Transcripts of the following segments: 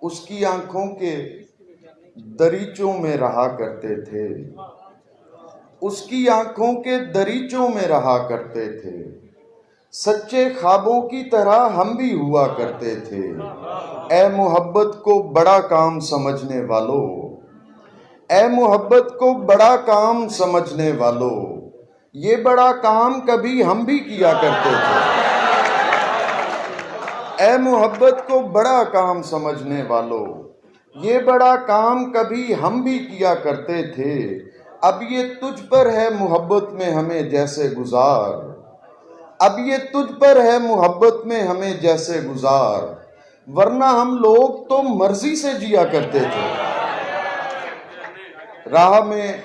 उसकी आंखों के दरीचों में रहा करते थे, उसकी आंखों के दरीचों में रहा करते थे। सच्चे ख्वाबों की तरह हम भी हुआ करते थे। ए मोहब्बत को बड़ा काम समझने वालों, ए मोहब्बत को बड़ा काम समझने वालों, ये बड़ा काम कभी हम भी किया करते थे। ए मोहब्बत को बड़ा काम समझने वालों, ये बड़ा काम कभी हम भी किया करते थे। अब ये तुझ पर है मोहब्बत में हमें जैसे गुजार, अब ये तुझ पर है मोहब्बत में हमें जैसे गुजार, वरना हम लोग तो मर्जी से जिया करते थे। राह में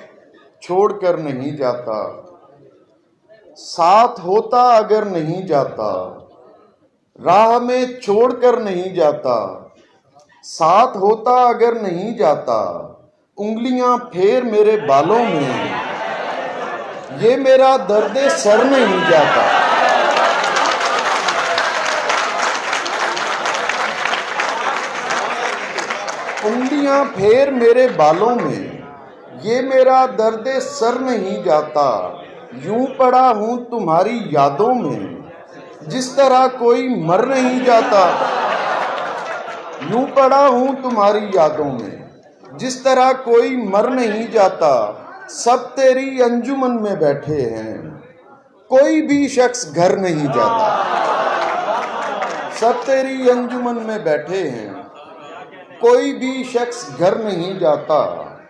छोड़कर नहीं जाता, साथ होता अगर नहीं जाता, राह में छोड़कर नहीं जाता, साथ होता अगर नहीं जाता, उंगलियां फेर मेरे बालों में, ये मेरा दर्द सर नहीं जाता। उंगलियां फेर मेरे बालों में, ये मेरा दर्द सर नहीं जाता। यूं पड़ा हूं तुम्हारी यादों में, जिस तरह कोई मर नहीं जाता। यूं पड़ा हूं तुम्हारी यादों में, जिस तरह कोई मर नहीं जाता। सब तेरी अंजुमन में बैठे हैं, कोई भी शख्स घर नहीं जाता। सब तेरी अंजुमन में बैठे हैं, कोई भी शख्स घर नहीं जाता।